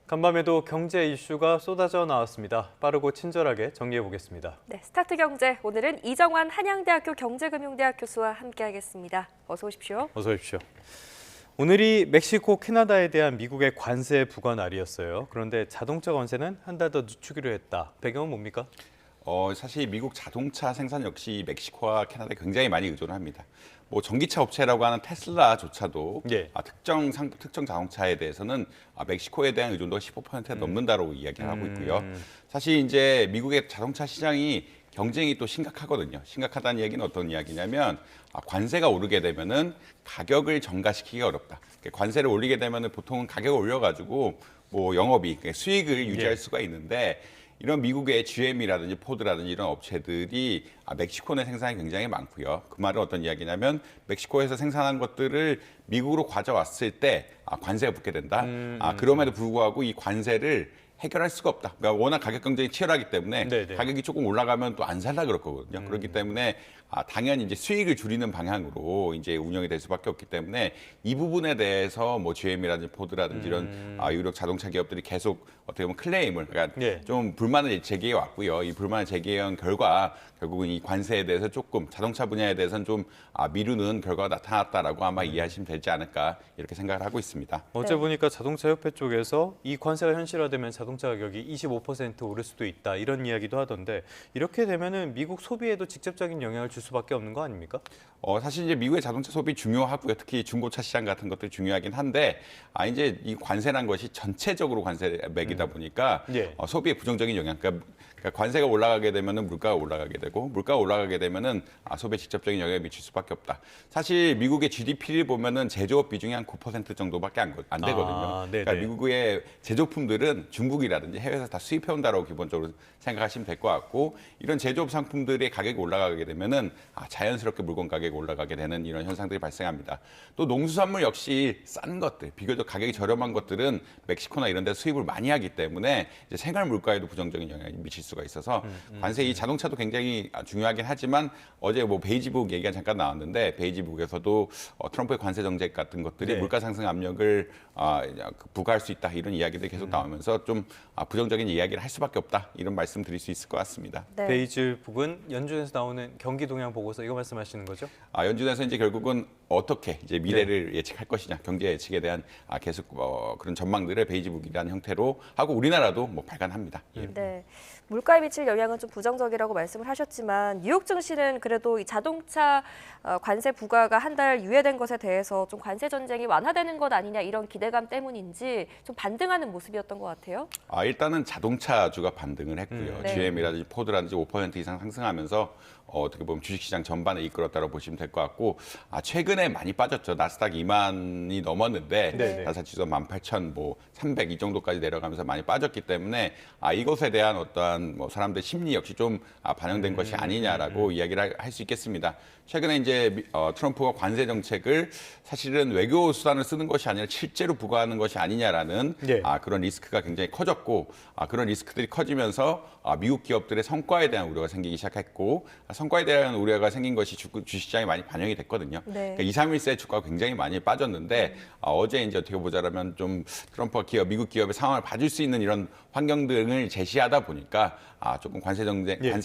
간밤에도 경제 이슈가 쏟아져 나왔습니다. 빠르고 친절하게 정리해 보겠습니다. 네, 스타트 경제. 오늘은 이정환 한양대학교 경제금융대학 교수와 함께하겠습니다. 어서 오십시오. 어서 오십시오. 오늘이 멕시코, 캐나다에 대한 미국의 관세 부과 날이었어요. 그런데 자동차 관세는 한 달 더 늦추기로 했다. 배경은 뭡니까? 사실 미국 자동차 생산 역시 멕시코와 캐나다에 굉장히 많이 의존합니다. 뭐 전기차 업체라고 하는 테슬라조차도 예. 특정 자동차에 대해서는 멕시코에 대한 의존도가 15%가 넘는다고 이야기를 하고 있고요. 사실 이제 미국의 자동차 시장이 경쟁이 또 심각하거든요. 심각하다는 얘기는 어떤 이야기냐면 관세가 오르게 되면은 가격을 전가시키기 어렵다. 관세를 올리게 되면은 보통은 가격을 올려가지고 뭐 영업이익, 수익을 유지할 수가 있는데 이런 미국의 GM이라든지 포드라든지 이런 업체들이 멕시코 내 생산이 굉장히 많고요. 그 말은 어떤 이야기냐면 멕시코에서 생산한 것들을 미국으로 가져왔을 때 관세가 붙게 된다. 그럼에도 불구하고 이 관세를 해결할 수가 없다. 그러니까 워낙 가격 경쟁이 치열하기 때문에 네네. 가격이 조금 올라가면 또 안 살라 그럴 거거든요. 그렇기 때문에 당연히 이제 수익을 줄이는 방향으로 이제 운영이 될 수밖에 없기 때문에 이 부분에 대해서 뭐 GM이라든지 포드라든지 이런 유력 자동차 기업들이 계속 어떻게 보면 클레임을 그러니까 네. 좀 불만을 제기해 왔고요. 이 불만을 제기한 결과 결국은 이 관세에 대해서 조금 자동차 분야에 대해서는 좀 미루는 결과가 나타났다라고 아마 이해하시면 되지 않을까 이렇게 생각을 하고 있습니다. 어제 네. 보니까 자동차협회 쪽에서 이 관세가 현실화되면 자동차 가격이 25% 오를 수도 있다 이런 이야기도 하던데 이렇게 되면은 미국 소비에도 직접적인 영향을 줄 수밖에 없는 거 아닙니까? 사실 이제 미국의 자동차 소비 중요하고요. 특히 중고차 시장 같은 것들 중요하긴 한데 이제 이 관세란 것이 전체적으로 관세 맥이다 보니까 예. 소비에 부정적인 영향. 그러니까 관세가 올라가게 되면은 물가가 올라가게 되고 물가가 올라가게 되면은 소비에 직접적인 영향을 미칠 수밖에 없다. 사실 미국의 GDP를 보면은 제조업 비중이 한 9% 정도밖에 안 되거든요. 네네. 그러니까 미국의 제조품들은 중국이라든지 해외에서 다 수입해 온다라고 기본적으로 생각하시면 될 것 같고 이런 제조업 상품들의 가격이 올라가게 되면은 자연스럽게 물건 가격이 올라가게 되는 이런 현상들이 발생합니다. 또 농수산물 역시 싼 것들, 비교적 가격이 저렴한 것들은 멕시코나 이런 데 수입을 많이 하기 때문에 이제 생활 물가에도 부정적인 영향이 미칠 수가 있어서 관세 이 자동차도 굉장히 중요하긴 하지만 어제 뭐 베이지북 얘기가 잠깐 나왔는데 베이지북에서도 트럼프의 관세 정책 같은 것들이 네. 물가 상승 압력을 부과할 수 있다 이런 이야기들이 계속 나오면서 좀 부정적인 이야기를 할 수밖에 없다 이런 말씀 드릴 수 있을 것 같습니다. 네. 베이지북은 연준에서 나오는 경기 동향 보고서 이거 말씀하시는 거죠? 연준에서 이제 결국은 어떻게 이제 미래를 예측할 것이냐 경제 예측에 대한 계속 그런 전망들을 베이지북이라는 형태로 하고 우리나라도 뭐 발간합니다. 예. 네. 물가에 미칠 영향은 좀 부정적이라고 말씀을 하셨지만 뉴욕 증시는 그래도 이 자동차 관세 부과가 한 달 유예된 것에 대해서 좀 관세 전쟁이 완화되는 것 아니냐 이런 기대감 때문인지 좀 반등하는 모습이었던 것 같아요. 일단은 자동차주가 반등을 했고요. 네. GM이라든지 포드라든지 5% 이상 상승하면서 어떻게 보면 주식시장 전반에 이끌었다고 보시면 될 것 같고 최근에 많이 빠졌죠. 나스닥 2만이 넘었는데 네네. 나스닥 지수 18,300 이 정도까지 내려가면서 많이 빠졌기 때문에 이것에 대한 어떠한 뭐 사람들 심리 역시 좀 반영된 것이 아니냐라고 이야기를 할 수 있겠습니다. 최근에 이제 트럼프가 관세 정책을 사실은 외교 수단을 쓰는 것이 아니라 실제로 부과하는 것이 아니냐라는 네. 그런 리스크가 굉장히 커졌고 그런 리스크들이 커지면서 미국 기업들의 성과에 대한 우려가 생기기 시작했고 성과에 대한 우려가 생긴 것이 주식시장에 많이 반영이 됐거든요. 네. 그러니까 2, 3일세 주가가 굉장히 많이 빠졌는데 어제 이제 어떻게 보자면 좀 트럼프가 미국 기업의 상황을 봐줄 수 있는 이런 환경 등을 제시하다 보니까 조금 관세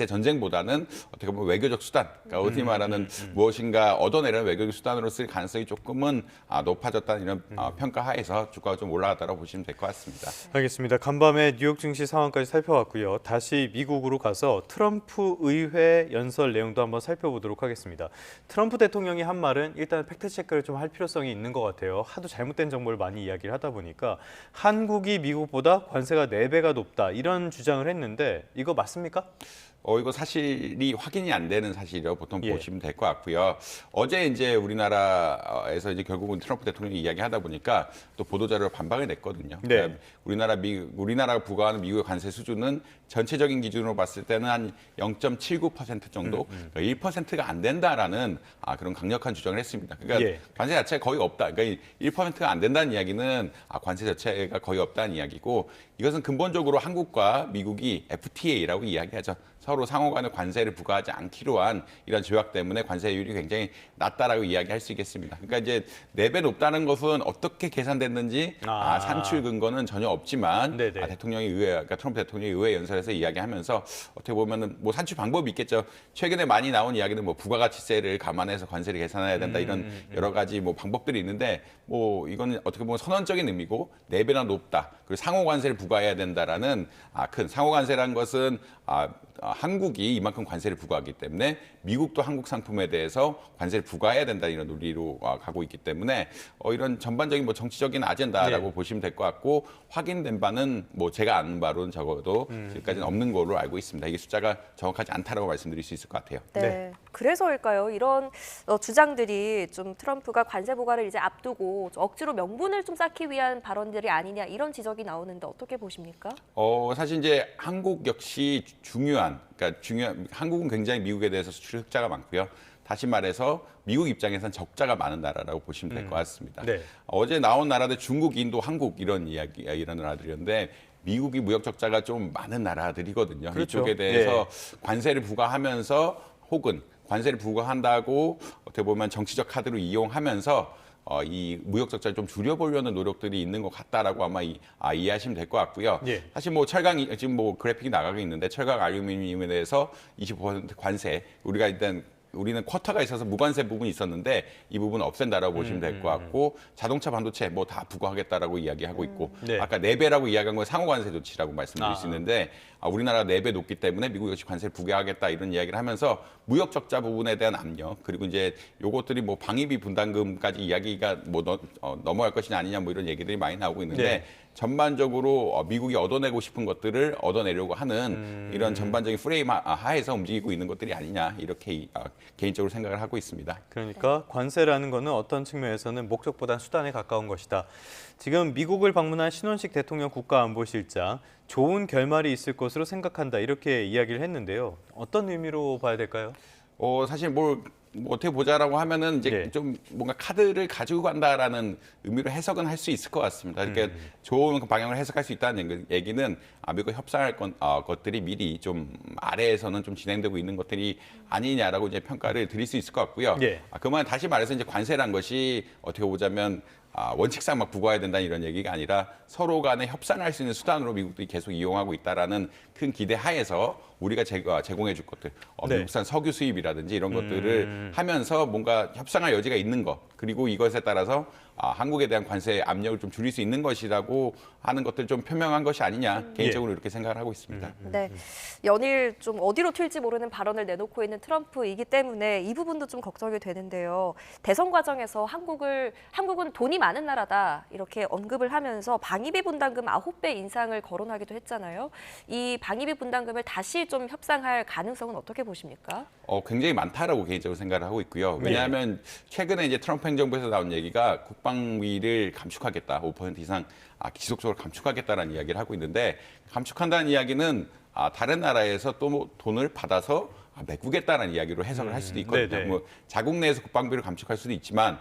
전쟁보다는 어떻게 보면 외교적 수단, 그러니까 어디 말하는 무엇인가 얻어내려는 외교적 수단으로 쓸 가능성이 조금은 높아졌다는 이런 평가하에서 주가가 좀 올라갔다고 보시면 될 것 같습니다. 알겠습니다. 간밤에 뉴욕 증시 상황까지 살펴봤고요. 다시 미국으로 가서 트럼프 의회 연설 내용도 한번 살펴보도록 하겠습니다. 트럼프 대통령이 한 말은 일단 팩트 체크를 좀 할 필요성이 있는 것 같아요. 하도 잘못된 정보를 많이 이야기를 하다 보니까 한국이 미국보다 관세가 4배가 높다 이런 주장을 했는데 이거 맞습니까? 이거 사실이 확인이 안 되는 사실이라고 보통 예. 보시면 될 것 같고요. 어제 이제 우리나라에서 이제 결국은 트럼프 대통령이 이야기하다 보니까 또 보도자료로 반박을 냈거든요. 네. 그러니까 우리나라가 부과하는 미국의 관세 수준은 전체적인 기준으로 봤을 때는 한 0.79% 정도, 그러니까 1%가 안 된다라는 그런 강력한 주장을 했습니다. 그러니까 예. 관세 자체가 거의 없다. 그러니까 1%가 안 된다는 이야기는 관세 자체가 거의 없다는 이야기고 이것은 근본적으로 한국과 미국이 FTA라고 이야기하죠. 서로 상호 간의 관세를 부과하지 않기로 한 이런 조약 때문에 관세율이 굉장히 낮다라고 이야기할 수 있겠습니다. 그러니까 이제 4배 높다는 것은 어떻게 계산됐는지 산출 근거는 전혀 없지만 대통령이 그러니까 트럼프 대통령이 의회 연설에서 이야기하면서 어떻게 보면은 뭐 산출 방법이 있겠죠. 최근에 많이 나온 이야기는 뭐 부가가치세를 감안해서 관세를 계산해야 된다 이런 여러 가지 뭐 방법들이 있는데 뭐 이건 어떻게 보면 선언적인 의미고 4배나 높다. 그리고 상호 관세를 부과해야 된다라는 큰 상호 관세라는 것은 한국이 이만큼 관세를 부과하기 때문에 미국도 한국 상품에 대해서 관세를 부과해야 된다 이런 논리로 가고 있기 때문에 이런 전반적인 뭐 정치적인 아젠다라고 보시면 될 것 같고 확인된 바는 뭐 제가 아는 바로는 적어도 지금까지는 없는 걸로 알고 있습니다. 이게 숫자가 정확하지 않다라고 말씀드릴 수 있을 것 같아요. 네. 그래서일까요? 이런 주장들이 좀 트럼프가 관세 부과를 이제 앞두고 좀 억지로 명분을 좀 쌓기 위한 발언들이 아니냐 이런 지적이 나오는데 어떻게 보십니까? 사실 이제 한국 역시 그러니까 한국은 굉장히 미국에 대해서 수출 흑자가 많고요. 다시 말해서 미국 입장에서는 적자가 많은 나라라고 보시면 될 것 같습니다. 어제 나온 나라들 중국, 인도, 한국 이런 나라들이었는데 미국이 무역 적자가 좀 많은 나라들이거든요. 그렇죠. 이쪽에 대해서 관세를 부과하면서 혹은 관세를 부과한다고 어떻게 보면 정치적 카드로 이용하면서 이 무역 적자를 좀 줄여보려는 노력들이 있는 것 같다라고 아마 이해하시면 될 것 같고요. 사실 뭐 지금 뭐 그래픽이 나가고 있는데 철강 알루미늄에 대해서 25% 관세 우리는 쿼터가 있어서 무관세 부분이 있었는데 이 부분은 없앤다라고 보시면 될 것 같고 자동차 반도체 뭐 다 부과하겠다라고 이야기하고 있고 아까 4배라고 이야기한 건 상호관세 조치라고 말씀드릴 수 있는데 우리나라가 4배 높기 때문에 미국 역시 관세를 부과하겠다 이런 이야기를 하면서 무역 적자 부분에 대한 압력 그리고 이제 요것들이 뭐 방위비 분담금까지 이야기가 뭐 넘어갈 것이냐 아니냐 뭐 이런 얘기들이 많이 나오고 있는데 전반적으로 미국이 얻어내고 싶은 것들을 얻어내려고 하는 이런 전반적인 프레임 하에서 움직이고 있는 것들이 아니냐 이렇게 개인적으로 생각을 하고 있습니다. 그러니까 관세라는 것은 어떤 측면에서는 목적보다 수단에 가까운 것이다. 지금 미국을 방문한 신원식 대통령 국가안보실장 좋은 결말이 있을 것으로 생각한다 이렇게 이야기를 했는데요. 어떤 의미로 봐야 될까요? 사실 뭐 어떻게 보자라고 하면은 이제 좀 뭔가 카드를 가지고 간다라는 의미로 해석은 할 수 있을 것 같습니다. 그러니까 좋은 방향을 해석할 수 있다는 얘기는 미국 협상할 것들이 미리 좀 아래에서는 좀 진행되고 있는 것들이 아니냐라고 이제 평가를 드릴 수 있을 것 같고요. 그러면 다시 말해서 이제 관세란 것이 어떻게 보자면 원칙상 막 부과해야 된다 이런 얘기가 아니라 서로 간에 협상할 수 있는 수단으로 미국들이 계속 이용하고 있다라는 큰 기대 하에서 우리가 제공해 줄 것들, 미국산 석유 수입이라든지 이런 것들을 하면서 뭔가 협상할 여지가 있는 것, 그리고 이것에 따라서 한국에 대한 관세 압력을 좀 줄일 수 있는 것이라고 하는 것들 좀 표명한 것이 아니냐 개인적으로 이렇게 생각을 하고 있습니다. 네, 연일 좀 어디로 튈지 모르는 발언을 내놓고 있는 트럼프이기 때문에 이 부분도 좀 걱정이 되는데요. 대선 과정에서 한국은 돈이 많은 나라다 이렇게 언급을 하면서 방위비 분담금 9배 인상을 거론하기도 했잖아요. 이 방위비 분담금을 다시 좀 협상할 가능성은 어떻게 보십니까? 굉장히 많다라고 개인적으로 생각을 하고 있고요. 왜냐하면 최근에 이제 트럼프 행정부에서 나온 얘기가 국방비를 감축하겠다, 5% 이상 지속적으로 감축하겠다라는 이야기를 하고 있는데 감축한다는 이야기는 다른 나라에서 또 돈을 받아서 메꾸겠다는 이야기로 해석을 할 수도 있거든요. 뭐 자국 내에서 국방비를 감축할 수도 있지만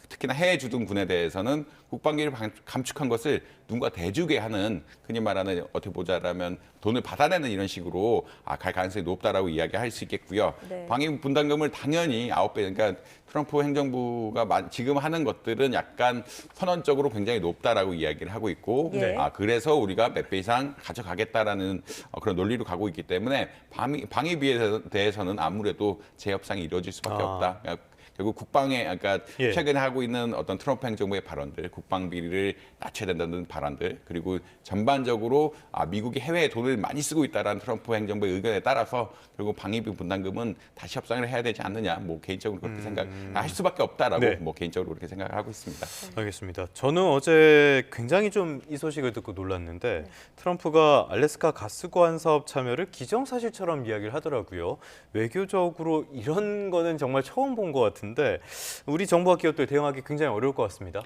특히나 해외 주둔군에 대해서는 국방비를 감축한 것을 누군가 대주게 하는 흔히 말하는 어떻게 보자라면 돈을 받아내는 이런 식으로 갈 가능성이 높다라고 이야기할 수 있겠고요. 방위 분담금을 당연히 9배 그러니까 트럼프 행정부가 지금 하는 것들은 약간 선언적으로 굉장히 높다라고 이야기를 하고 있고 그래서 우리가 몇 배 이상 가져가겠다라는 그런 논리로 가고 있기 때문에 방위비에 대해서는 아무래도 재협상이 이루어질 수밖에 없다. 결국 그러니까 최근에 하고 있는 어떤 트럼프 행정부의 발언들, 국방비를 낮춰야 된다는 발언들, 그리고 전반적으로 미국이 해외에 돈을 많이 쓰고 있다라는 트럼프 행정부의 의견에 따라서 결국 방위비 분담금은 다시 협상을 해야 되지 않느냐, 뭐 개인적으로 그렇게 생각할 수밖에 없다라고 뭐 개인적으로 그렇게 생각을 하고 있습니다. 알겠습니다. 저는 어제 굉장히 좀 이 소식을 듣고 놀랐는데 트럼프가 알래스카 가스관 사업 참여를 기정사실처럼 이야기를 하더라고요. 외교적으로 이런 거는 정말 처음 본 것 같은데 우리 정부와 기업들 대응하기 굉장히 어려울 것 같습니다.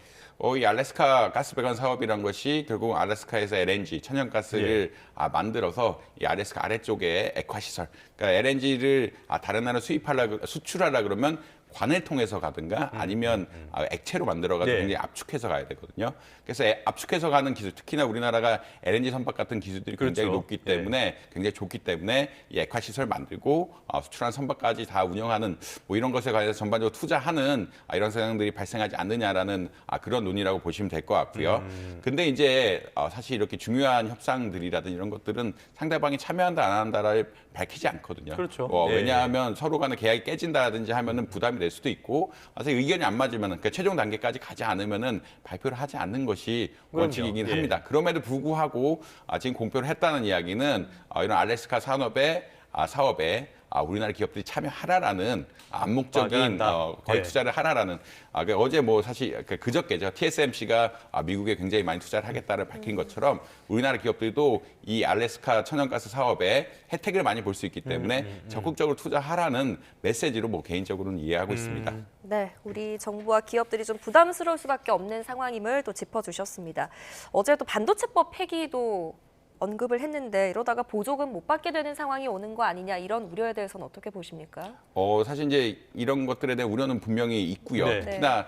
이 알래스카 가스 배관 사업이란 것이 결국 알래스카에서 LNG 천연가스를 만들어서 이 알래스카 아래쪽에 액화 시설, 그러니까 LNG를 다른 나라 수출하려 그러면 관을 통해서 가든가 아니면 액체로 만들어가지고 네. 굉장히 압축해서 가야 되거든요. 그래서 압축해서 가는 기술, 특히나 우리나라가 LNG 선박 같은 기술들이 굉장히 그렇죠. 높기 때문에 굉장히 좋기 때문에 이 액화 시설 만들고 수출한 선박까지 다 운영하는 뭐 이런 것에 관해서 전반적으로 투자하는 이런 상황들이 발생하지 않느냐라는 그런 논의라고 보시면 될 것 같고요. 근데 이제 사실 이렇게 중요한 협상들이라든지 이런 것들은 상대방이 참여한다 안 한다를 밝히지 않거든요. 그렇죠. 네. 왜냐하면 서로 간에 계약이 깨진다든지 하면은 부담이 될 수도 있고, 사실 의견이 안 맞으면은 그러니까 최종 단계까지 가지 않으면은 발표를 하지 않는 것이 그럼요. 원칙이긴 예. 합니다. 그럼에도 불구하고 지금 공표를 했다는 이야기는 이런 알래스카 사업에 우리나라 기업들이 참여하라라는 암묵적인 막연한다. 거의 예. 투자를 하라라는 어제 뭐 사실 그저께죠. TSMC가 미국에 굉장히 많이 투자를 하겠다를 밝힌 것처럼 우리나라 기업들도 이 알래스카 천연가스 사업에 혜택을 많이 볼 수 있기 때문에 적극적으로 투자하라는 메시지로 뭐 개인적으로는 이해하고 있습니다. 네, 우리 정부와 기업들이 좀 부담스러울 수밖에 없는 상황임을 또 짚어주셨습니다. 어제 또 반도체법 폐기도 언급을 했는데 이러다가 보조금 못 받게 되는 상황이 오는 거 아니냐 이런 우려에 대해서는 어떻게 보십니까? 사실 이제 이런 것들에 대한 우려는 분명히 있고요. 네. 특히나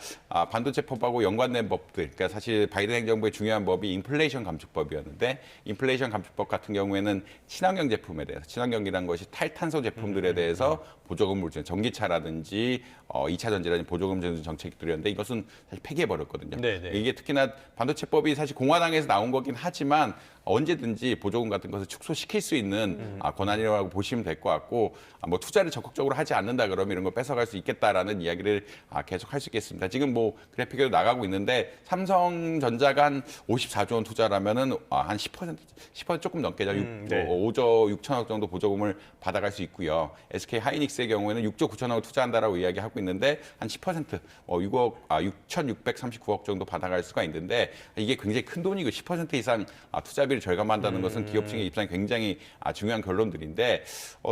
반도체법하고 연관된 법들, 그러니까 사실 바이든 행정부의 중요한 법이 인플레이션 감축법이었는데 인플레이션 감축법 같은 경우에는 친환경 제품에 대해서 친환경이라는 것이 탈탄소 제품들에 대해서 보조금을 주는 전기차라든지 2차 전지라든지 보조금 주는 정책들이었는데 이것은 사실 폐기해버렸거든요. 네, 네. 이게 특히나 반도체법이 사실 공화당에서 나온 거긴 하지만 언제든지 보조금 같은 것을 축소시킬 수 있는 권한이라고 보시면 될 것 같고 뭐 투자를 적극적으로 하지 않는다 그러면 이런 걸 뺏어갈 수 있겠다라는 이야기를 계속 할 수 있겠습니다. 지금 뭐 그래픽에도 나가고 있는데 삼성전자가 한 54조 원 투자라면은 한 10% 조금 넘게죠. 네. 5조 6천억 정도 보조금을 받아갈 수 있고요. SK 하이닉스의 경우에는 6조 9천억을 투자한다라고 이야기하고 있는데 한 10% 6,639억 정도 받아갈 수가 있는데 이게 굉장히 큰 돈이고 10% 이상 투자비를 절감한다는 것은 기업 측의 입장에 굉장히 중요한 결론들인데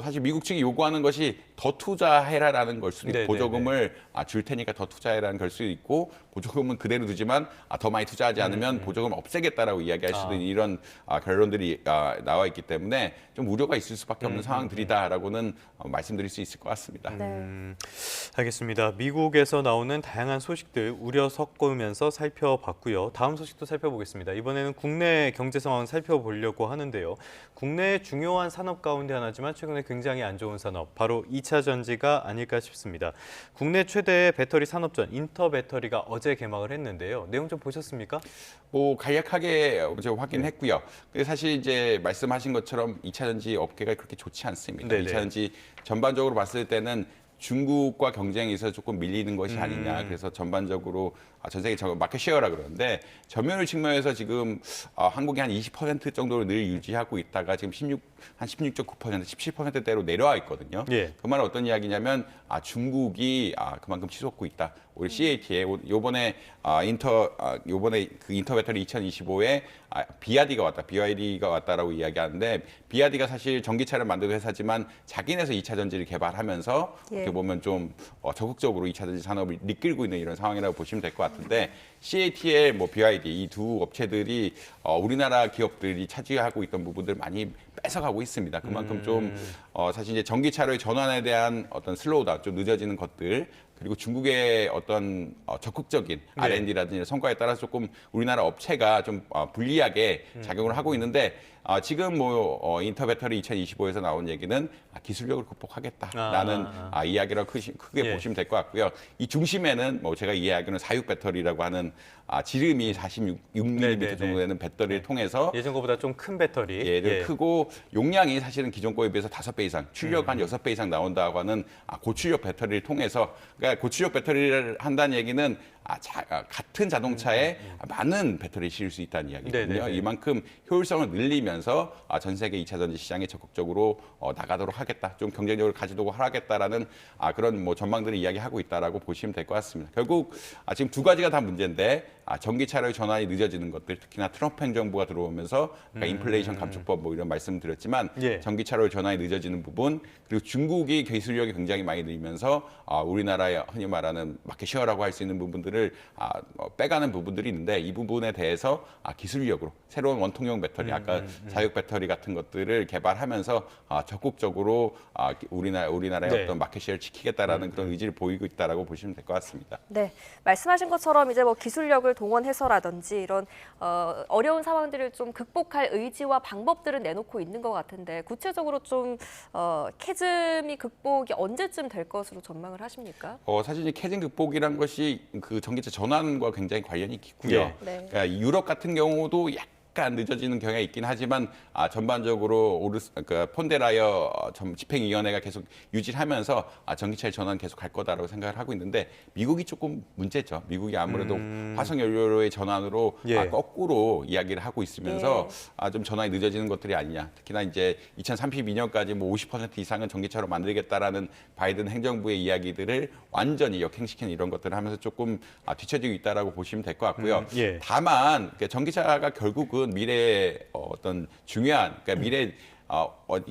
사실 미국 측이 요구하는 것이 더 투자해라라는 걸 수도 있고 네네네. 보조금을 줄 테니까 더 투자해라는 걸 수도 있고 보조금은 그대로 두지만 더 많이 투자하지 않으면 보조금 없애겠다라고 이야기할 수도 있는 이런 결론들이 나와 있기 때문에 좀 우려가 있을 수밖에 없는 상황들이다라고는 말씀드릴 수 있을 것 같습니다. 네. 알겠습니다. 미국에서 나오는 다양한 소식들 우려 섞으면서 살펴봤고요. 다음 소식도 살펴보겠습니다. 이번에는 국내 경제 상황 살펴보려고 하는데요. 국내의 중요한 산업 가운데 하나지만 최근에 굉장히 안 좋은 산업, 바로 2차 전지가 아닐까 싶습니다. 국내 최대의 배터리 산업전 인터배터리가 어제 개막을 했는데요. 내용 좀 보셨습니까? 뭐 간략하게 제가 확인했고요. 사실 이제 말씀하신 것처럼 2차 전지 업계가 그렇게 좋지 않습니다. 네네. 2차 전지 전반적으로 봤을 때는 중국과 경쟁에 있어서 조금 밀리는 것이 아니냐. 그래서 전반적으로 전 세계 마켓 쉐어라 그러는데 점유율 측면에서 지금 한국이 한 20% 정도를 늘 유지하고 있다가 지금 한 16.9%, 17%대로 내려와 있거든요. 예. 그 말은 어떤 이야기냐면 중국이 그만큼 치솟고 있다. 우리 CAT에 요번에 요번에 그 인터배터리 2025에 BYD가 왔다라고 이야기하는데 BYD가 사실 전기차를 만드는 회사지만 자기네에서 2차 전지를 개발하면서 예. 어떻게 보면 좀 적극적으로 2차 전지 산업을 이끌고 있는 이런 상황이라고 보시면 될 것 같은데 CATL, BYD 이 두 업체들이 우리나라 기업들이 차지하고 있던 부분들 많이 뺏어가고 있습니다. 그만큼 좀 사실 이제 전기차로의 전환에 대한 어떤 슬로우다운, 좀 늦어지는 것들 그리고 중국의 어떤 적극적인 네. R&D라든지 성과에 따라서 조금 우리나라 업체가 좀 불리하게 작용을 하고 있는데 지금 인터배터리 2025에서 나온 얘기는 기술력을 극복하겠다라는 이야기라고 크게 예. 보시면 될 것 같고요. 이 중심에는 제가 이해하기로는 46 배터리라고 하는 지름이 46mm 네네네. 정도 되는 배터리를 통해서 예전 거보다 좀 큰 배터리. 좀 크고 용량이 사실은 기존 거에 비해서 5배 이상, 출력 한 6배 이상 나온다고 하는 고출력 배터리를 통해서 그러니까 고출력 배터리를 한다는 얘기는 같은 자동차에 많은 배터리를 실을 수 있다는 이야기거든요. 네네네. 이만큼 효율성을 늘리면서 전 세계 2차 전지 시장에 적극적으로 나가도록 하겠다. 좀 경쟁력을 가지도록 하겠다라는 그런 전망들을 이야기하고 있다라고 보시면 될 것 같습니다. 결국 지금 두 가지가 다 문제인데 전기차로의 전환이 늦어지는 것들, 특히나 트럼프 행정부가 들어오면서 인플레이션 감축법 이런 말씀드렸지만 예. 전기차로의 전환이 늦어지는 부분, 그리고 중국이 기술력이 굉장히 많이 늘면서 우리나라의 흔히 말하는 마켓 쉐어라고 할 수 있는 부분들 것들을 빼가는 부분들이 있는데 이 부분에 대해서 기술력으로 새로운 원통형 배터리, 아까 자율 배터리 같은 것들을 개발하면서 적극적으로 우리나라의 네. 어떤 마켓시ェ어를 지키겠다라는 그런 의지를 보이고 있다라고 보시면 될 것 같습니다. 네, 말씀하신 것처럼 이제 뭐 기술력을 동원해서라든지 이런 어려운 상황들을 좀 극복할 의지와 방법들은 내놓고 있는 것 같은데 구체적으로 좀 캐즘이 극복이 언제쯤 될 것으로 전망을 하십니까? 사실 이제 캐즘 극복이란 것이 그 전기차 전환과 굉장히 관련이 깊고요. 예. 네. 그러니까 유럽 같은 경우도 약간 늦어지는 경향이 있긴 하지만 전반적으로 그러니까 폰데라이어 집행위원회가 계속 유지하면서 전기차의 전환 계속 갈 거다라고 생각을 하고 있는데 미국이 조금 문제죠. 미국이 아무래도 화석연료의 전환으로 예. 거꾸로 이야기를 하고 있으면서 좀 전환이 늦어지는 것들이 아니냐. 특히나 이제 2032년까지 뭐 50% 이상은 전기차로 만들겠다라는 바이든 행정부의 이야기들을 완전히 역행시키는 이런 것들을 하면서 조금 뒤처지고 있다라고 보시면 될 것 같고요. 예. 다만 전기차가 결국은 미래의 어떤 중요한 그러니까 미래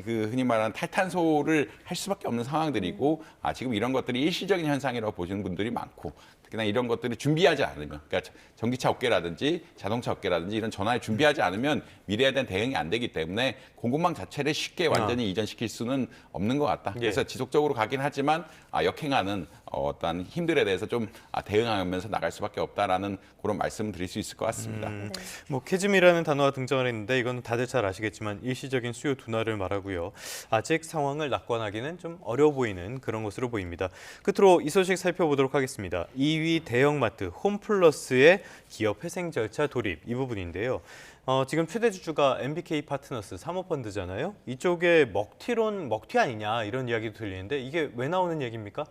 그 흔히 말하는 탈탄소를 할 수밖에 없는 상황들이고 지금 이런 것들이 일시적인 현상이라고 보시는 분들이 많고 특히나 이런 것들을 준비하지 않으면 그러니까 전기차 업계라든지 자동차 업계라든지 이런 전환을 준비하지 않으면 미래에 대한 대응이 안 되기 때문에 공급망 자체를 쉽게 완전히 이전시킬 수는 없는 것 같다. 그래서 지속적으로 가긴 하지만 역행하는 어떤 힘들에 대해서 좀 대응하면서 나갈 수밖에 없다라는 그런 말씀을 드릴 수 있을 것 같습니다. 뭐 캐즘이라는 단어가 등장을 했는데 이건 다들 잘 아시겠지만 일시적인 수요 둔화를 말하고요. 아직 상황을 낙관하기는 좀 어려워 보이는 그런 것으로 보입니다. 끝으로 이 소식 살펴보도록 하겠습니다. 2위 대형마트 홈플러스의 기업 회생 절차 돌입 이 부분인데요. 지금 최대 주주가 MBK 파트너스 사모펀드잖아요. 이쪽에 먹튀 아니냐 이런 이야기도 들리는데 이게 왜 나오는 얘기입니까?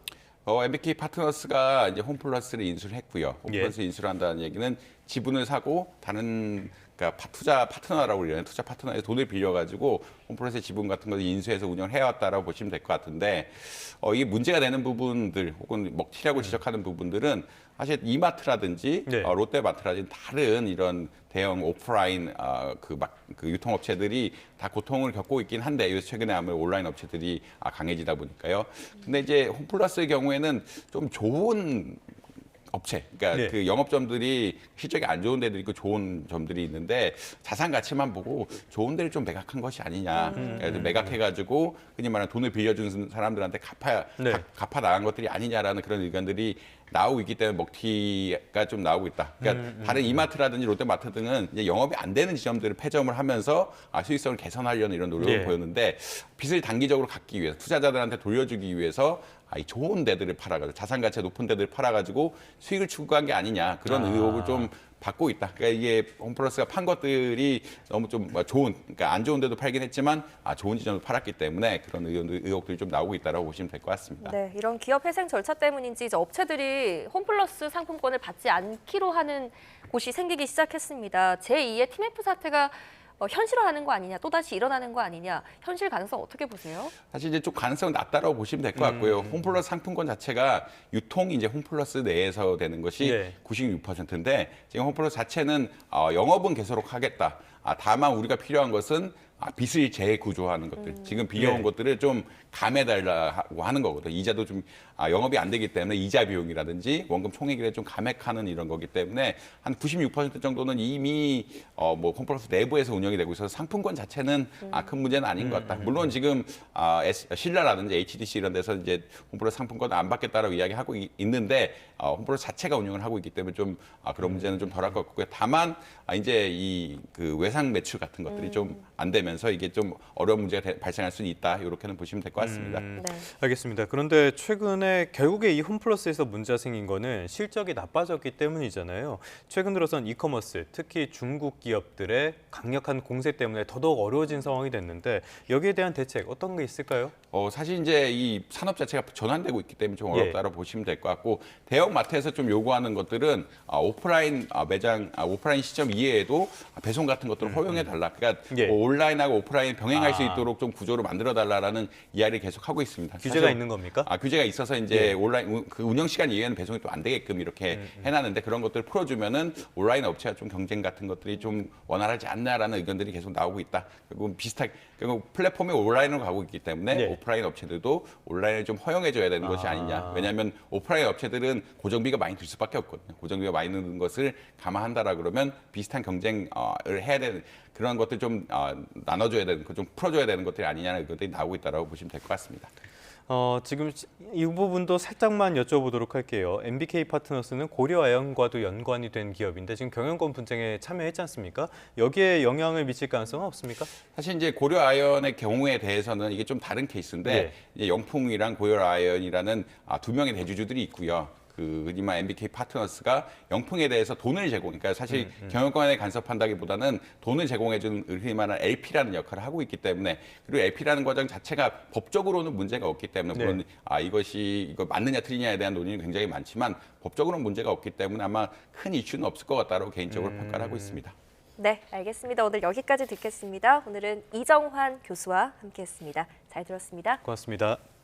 MBK 파트너스가 이제 홈플러스를 인수를 했고요. 홈플러스 인수를 한다는 얘기는 지분을 사고 다른 그러니까 투자 파트너라고 그러는 투자 파트너에 돈을 빌려가지고 홈플러스의 지분 같은 것을 인수해서 운영을 해왔다라고 보시면 될 것 같은데 이게 문제가 되는 부분들 혹은 먹튀라고 지적하는 부분들은 사실 이마트라든지 롯데마트라든지 다른 이런 대형 오프라인 그 유통업체들이 다 고통을 겪고 있긴 한데 요새 최근에 아무래도 온라인 업체들이 강해지다 보니까요. 근데 이제 홈플러스의 경우에는 좀 좋은 업체, 그러니까 그 영업점들이 실적이 안 좋은 데도 있고 좋은 점들이 있는데 자산 가치만 보고 좋은 데를 좀 매각한 것이 아니냐. 매각해가지고 흔히 말하는 돈을 빌려준 사람들한테 갚아 나간 것들이 아니냐라는 그런 의견들이 나오고 있기 때문에 먹튀가 좀 나오고 있다. 그러니까 다른 이마트라든지 롯데마트 등은 이제 영업이 안 되는 지점들을 폐점을 하면서 수익성을 개선하려는 이런 노력을 보였는데 빚을 단기적으로 갚기 위해서 투자자들한테 돌려주기 위해서 이 좋은 데들을 팔아가지고 자산 가치가 높은 데들을 팔아가지고 수익을 추구한 게 아니냐 그런 의혹을 좀 받고 있다. 그러니까 이게 홈플러스가 판 것들이 너무 좀 좋은, 그러니까 안 좋은 데도 팔긴 했지만 좋은 지점도 팔았기 때문에 그런 의혹들이 좀 나오고 있다라고 보시면 될 것 같습니다. 네, 이런 기업 회생 절차 때문인지 이제 업체들이 홈플러스 상품권을 받지 않기로 하는 곳이 생기기 시작했습니다. 제2의 TMF 사태가 현실화하는 거 아니냐, 또다시 일어나는 거 아니냐, 현실 가능성 어떻게 보세요? 사실 이제 좀 가능성은 낮다라고 보시면 될 것 같고요. 홈플러스 상품권 자체가 유통이 이제 홈플러스 내에서 되는 것이 96%인데 지금 홈플러스 자체는 영업은 계속 하겠다. 다만 우리가 필요한 것은 빚을 재구조하는 것들, 지금 빌려온 것들을 좀 감해달라고 하는 거거든요. 이자도 좀 영업이 안 되기 때문에 이자 비용이라든지 원금 총액에 좀 감액하는 이런 거기 때문에 한 96% 정도는 이미 뭐 홈플러스 내부에서 운영이 되고 있어서 상품권 자체는 큰 문제는 아닌 것 같다. 물론 지금 신라라든지 HDC 이런 데서 이제 홈플러스 상품권 안 받겠다라고 이야기하고 있는데 홈플러스 자체가 운영을 하고 있기 때문에 좀 그런 문제는 좀 덜할 것 같고요. 다만 이제 이 그 외상 매출 같은 것들이 좀 안 되면서 이게 좀 어려운 문제가 발생할 수는 있다. 이렇게는 보시면 될 것 같습니다. 네. 알겠습니다. 그런데 최근에 결국에 이 홈플러스에서 문제가 생긴 거는 실적이 나빠졌기 때문이잖아요. 최근 들어선 이커머스, 특히 중국 기업들의 강력한 공세 때문에 더더욱 어려워진 상황이 됐는데 여기에 대한 대책 어떤 게 있을까요? 사실 이제 이 산업 자체가 전환되고 있기 때문에 좀 어렵다고 보시면 될 것 같고 대형 마트에서 좀 요구하는 것들은 오프라인 매장, 오프라인 시점 이외에도 배송 같은 것들을 좀 허용해 달라. 그러니까 예. 뭐 온라인하고 오프라인 병행할 수 있도록 좀 구조를 만들어 달라라는 이야기를 계속 하고 있습니다. 규제가 사실- 있는 겁니까? 규제가 있어서 이제 예. 온라인 그 운영 시간 이외에는 배송이 또 안 되게끔 이렇게 해놨는데 그런 것들을 풀어주면은 온라인 업체가 좀 경쟁 같은 것들이 좀 원활하지 않나라는 의견들이 계속 나오고 있다. 그리고 비슷하게 그리고 플랫폼이 온라인으로 가고 있기 때문에 예. 오프라인 업체들도 온라인을 좀 허용해줘야 되는 것이 아니냐. 왜냐하면 오프라인 업체들은 고정비가 많이 들 수밖에 없거든요. 고정비가 많이 드는 것을 감안한다라 그러면 비슷한 경쟁을 해야 되는 그런 것들 좀 나눠줘야 되는, 좀 풀어줘야 되는 것들이 아니냐는 의견들이 나오고 있다라고 보시면 될 것 같습니다. 지금 이 부분도 살짝만 여쭤보도록 할게요. MBK 파트너스는 고려아연과도 연관이 된 기업인데 지금 경영권 분쟁에 참여했지 않습니까? 여기에 영향을 미칠 가능성은 없습니까? 사실 이제 고려아연의 경우에 대해서는 이게 좀 다른 케이스인데 이제 영풍이랑 고려아연이라는 두 명의 대주주들이 있고요. 그니마 MBK 파트너스가 영풍에 대해서 돈을 그러니까 사실 경영권에 간섭한다기보다는 돈을 제공해준 흔히 말하는 LP라는 역할을 하고 있기 때문에 그리고 LP라는 과정 자체가 법적으로는 문제가 없기 때문에 물론 이거 맞느냐 틀리냐에 대한 논의는 굉장히 많지만 법적으로는 문제가 없기 때문에 아마 큰 이슈는 없을 것 같다고 개인적으로 평가를 하고 있습니다. 네, 알겠습니다. 오늘 여기까지 듣겠습니다. 오늘은 이정환 교수와 함께했습니다. 잘 들었습니다. 고맙습니다.